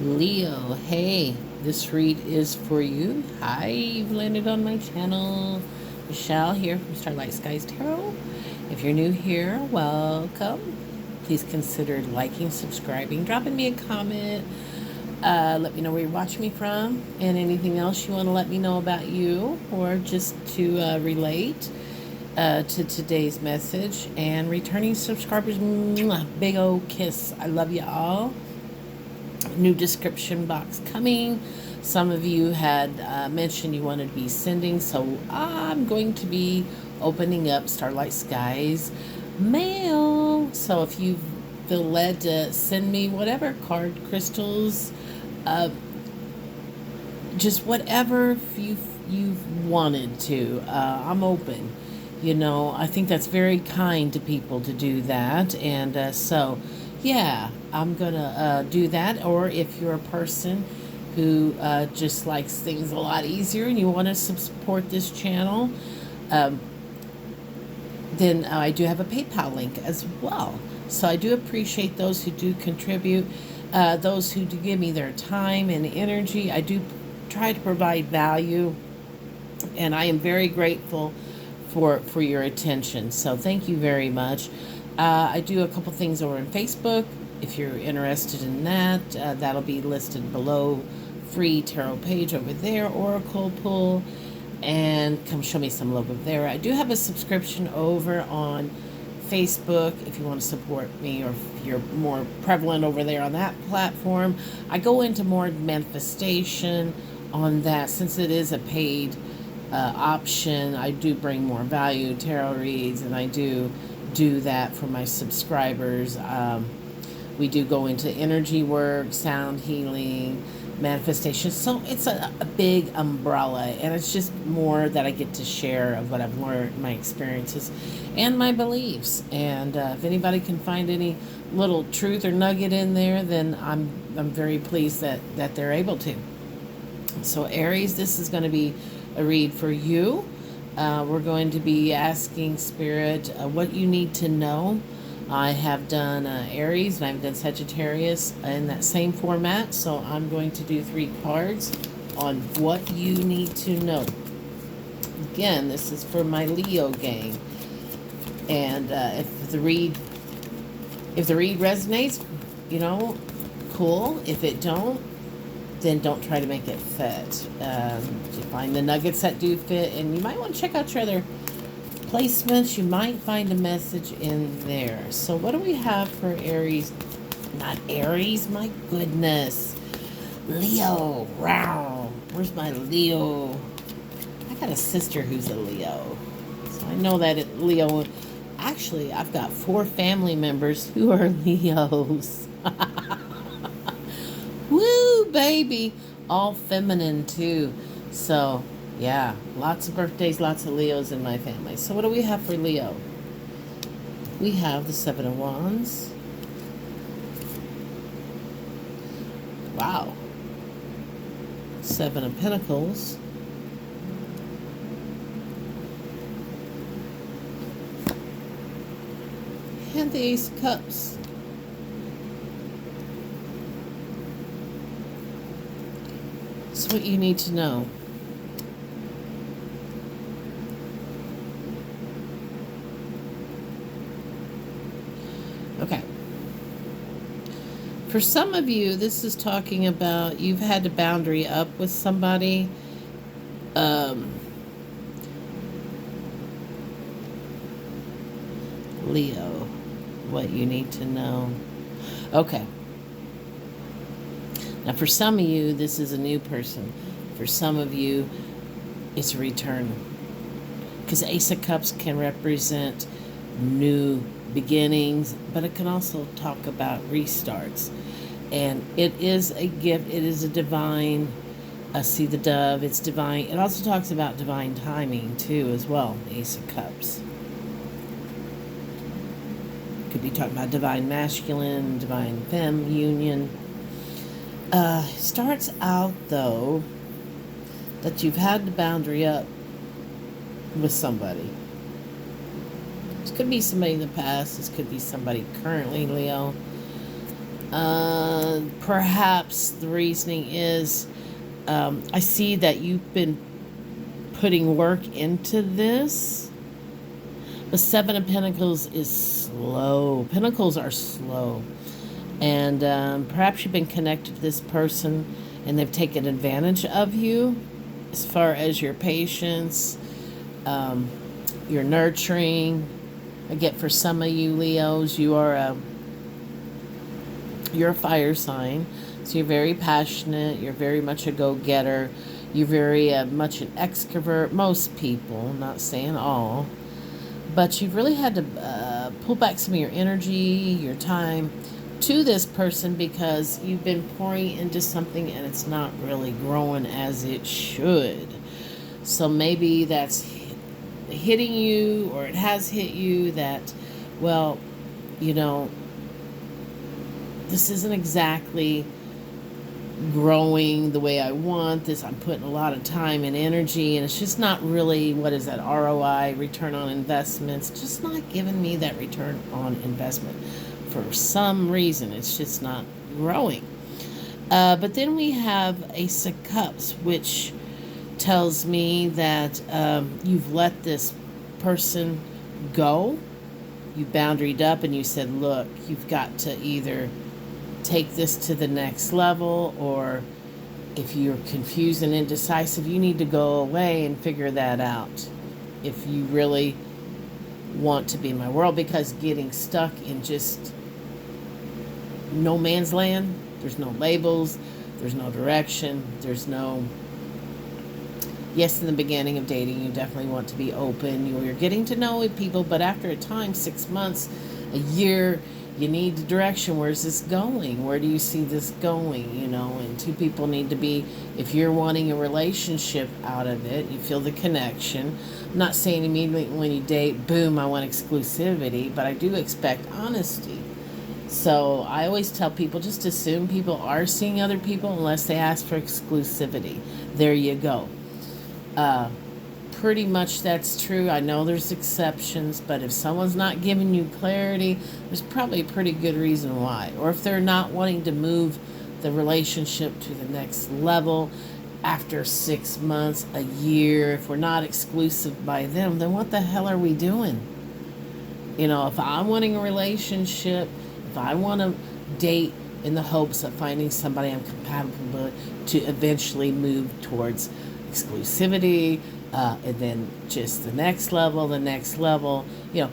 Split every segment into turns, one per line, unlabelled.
Leo, hey, this read is for you. Hi, you've landed on my channel. Michelle here from Starlight Skies Tarot. If you're new here, welcome. Please consider liking, subscribing, dropping me a comment. Let me know where you're watching me from and anything else you want to let me know about you or just to relate to today's message. And returning subscribers, mwah, big old kiss. I love you all. New description box coming. Some of you had mentioned you wanted to be sending, so I'm going to be opening up Starlight Skies mail. So if you feel led to send me whatever, card, crystals, just whatever you've wanted to, I'm open. I think that's very kind to people to do that, and so yeah, I'm gonna do that. Or if you're a person who just likes things a lot easier and you want to support this channel, um, then I do have a PayPal link as well. So I do appreciate those who do contribute, those who do give me their time and energy. I do try to provide value, and I am very grateful for your attention. So thank you very much. I do a couple things over on Facebook. If you're interested in that, that'll be listed below. Free tarot page over there, Oracle pull, and come show me some love over there. I do have a subscription over on Facebook if you want to support me, or if you're more prevalent over there on that platform. I go into more manifestation on that since it is a paid option. I do bring more value, tarot reads, and I do that for my subscribers. We do go into energy work, sound healing, manifestation. So it's a big umbrella, and it's just more that I get to share of what I've learned, my experiences, and my beliefs. And if anybody can find any little truth or nugget in there, then I'm very pleased that they're able to. So Aries, this is going to be a read for you. We're going to be asking Spirit what you need to know. I have done Aries and I've done Sagittarius in that same format, so I'm going to do 3 cards on what you need to know. Again, this is for my Leo gang, and if the read resonates, cool. If it don't, then don't try to make it fit. You find the nuggets that do fit, and you might want to check out your other placements. You might find a message in there. So what do we have for Aries? Not Aries, my goodness. Leo. Wow. Where's my Leo? I got a sister who's a Leo, so I know that Leo. Actually, I've got 4 family members who are Leos. Woo, baby. All feminine, too. So, yeah, lots of birthdays, lots of Leos in my family. So what do we have for Leo? We have the 7 of Wands. Wow. 7 of Pentacles. And the Ace of Cups. That's what you need to know. Okay. For some of you, this is talking about you've had to boundary up with somebody. Leo, what you need to know. Okay. Now, for some of you, this is a new person. For some of you, it's a return. Because Ace of Cups can represent new beginnings, but it can also talk about restarts. And it is a gift. It is a divine, see the dove, it's divine. It also talks about divine timing, too, as well, Ace of Cups. Could be talking about divine masculine, divine femme union. Starts out, though, that you've had the boundary up with somebody. This could be somebody in the past. This could be somebody currently, Leo. Perhaps the reasoning is I see that you've been putting work into this. The Seven of Pentacles is slow. Pentacles are slow. And perhaps you've been connected to this person and they've taken advantage of you as far as your patience, your nurturing. I get for some of you Leos, you're a fire sign. So you're very passionate. You're very much a go-getter. You're very much an extrovert. Most people, I'm not saying all. But you've really had to pull back some of your energy, your time to this person because you've been pouring into something and it's not really growing as it should. So maybe that's hitting you, or it has hit you that, well, you know, this isn't exactly growing the way I want this. I'm putting a lot of time and energy, and it's just not really, what is that, ROI, return on investments, just not giving me that return on investment. For some reason, it's just not growing. But then we have Ace of Cups, which tells me that you've let this person go. You boundaried up and you said, look, you've got to either take this to the next level, or if you're confused and indecisive, you need to go away and figure that out if you really want to be in my world. Because getting stuck in just no man's land, there's no labels, there's no direction, there's no, yes, in the beginning of dating you definitely want to be open, you're getting to know people, but after a time, 6 months, a year, you need the direction. Where's this going? Where do you see this going? You know, and two people need to be, if you're wanting a relationship out of it, you feel the connection. I'm not saying immediately when you date, boom, I want exclusivity, but I do expect honesty. So I always tell people, just assume people are seeing other people unless they ask for exclusivity. There you go. Pretty much that's true. I know there's exceptions, but if someone's not giving you clarity, there's probably a pretty good reason why. Or if they're not wanting to move the relationship to the next level after 6 months, a year, if we're not exclusive by them, then what the hell are we doing? You know, if I'm wanting a relationship, if I want to date in the hopes of finding somebody I'm compatible with to eventually move towards exclusivity, and then just the next level, you know,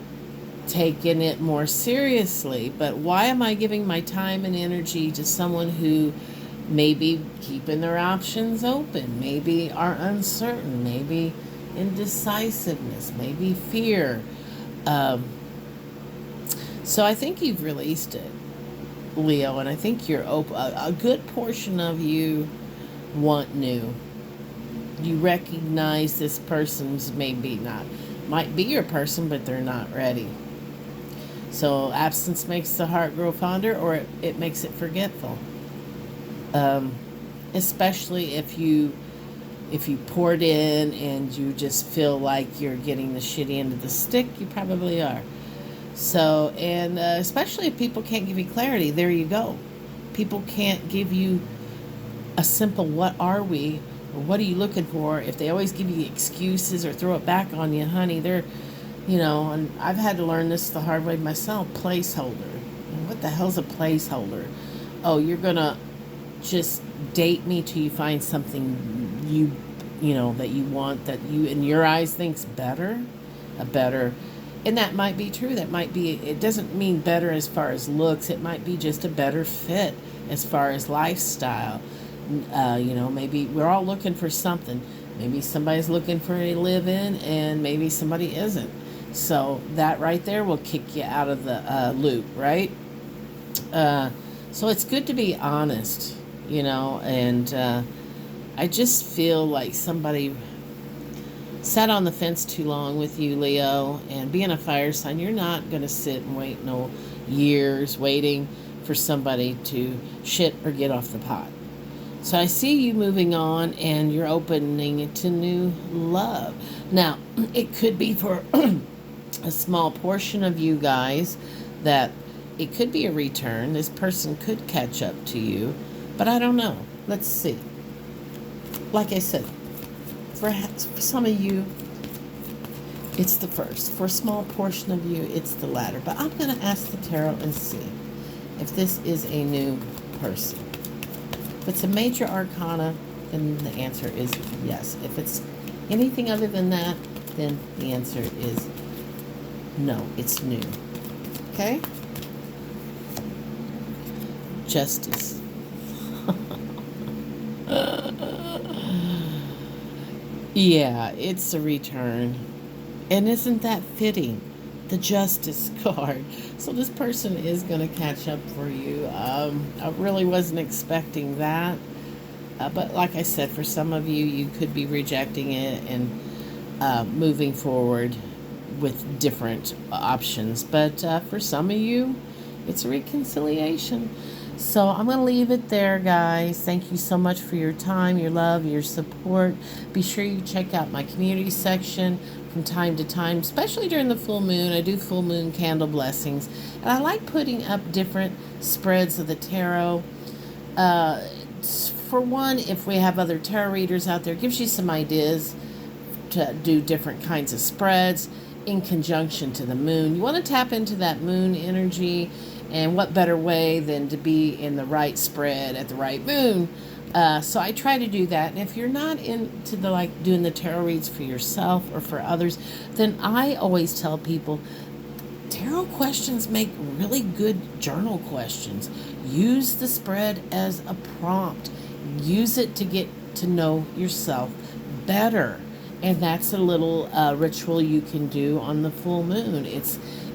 taking it more seriously. But why am I giving my time and energy to someone who maybe keeping their options open, maybe are uncertain, maybe indecisiveness, maybe fear? So I think you've released it, Leo, and I think you're open. A good portion of you want new. You recognize this person's maybe not, might be your person, but they're not ready. So absence makes the heart grow fonder, or it makes it forgetful. Especially if you poured in and you just feel like you're getting the shitty end of the stick, you probably are. So, and especially if people can't give you clarity, there you go. People can't give you a simple what are we, or what are you looking for. If they always give you excuses or throw it back on you, honey, they're, you know, and I've had to learn this the hard way myself, placeholder. And what the hell's a placeholder? Oh, you're going to just date me till you find something you know, that you want, that you, in your eyes, think's better, and that might be true. That might be, it doesn't mean better as far as looks. It might be just a better fit as far as lifestyle. You know, maybe we're all looking for something. Maybe somebody's looking for a live-in and maybe somebody isn't. So that right there will kick you out of the loop, right? So it's good to be honest, you know, and I just feel like somebody sat on the fence too long with you, Leo, and being a fire sign, you're not going to sit and wait no years waiting for somebody to shit or get off the pot. So I see you moving on and you're opening to new love. Now, it could be for a small portion of you guys that it could be a return. This person could catch up to you, but I don't know. Let's see. Like I said, for some of you, it's the first. For a small portion of you, it's the latter. But I'm going to ask the tarot and see if this is a new person. If it's a major arcana, then the answer is yes. If it's anything other than that, then the answer is no, it's new. Okay? Justice. Yeah, it's a return. And isn't that fitting? The Justice card. So this person is going to catch up for you. I really wasn't expecting that. But like I said, for some of you, you could be rejecting it and moving forward with different options. But for some of you, it's a reconciliation. So I'm going to leave it there, guys. Thank you so much for your time, your love, your support. Be sure you check out my community section from time to time, especially during the full moon. I do full moon candle blessings. And I like putting up different spreads of the tarot. For one, if we have other tarot readers out there, it gives you some ideas to do different kinds of spreads in conjunction to the moon. You want to tap into that moon energy, and what better way than to be in the right spread at the right moon. So I try to do that. And if you're not into the like doing the tarot reads for yourself or for others, then I always tell people tarot questions make really good journal questions. Use the spread as a prompt. Use it to get to know yourself better. And that's a little ritual you can do on the full moon.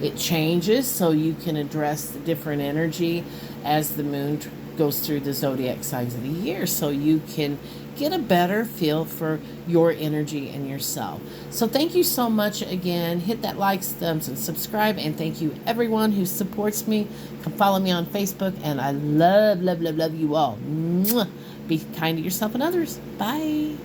It changes so you can address the different energy as the moon goes through the zodiac signs of the year, so you can get a better feel for your energy and yourself. So thank you so much again. Hit that like, thumbs, and subscribe. And thank you everyone who supports me. Come follow me on Facebook. And I love, love, love, love you all. Mwah. Be kind to yourself and others. Bye.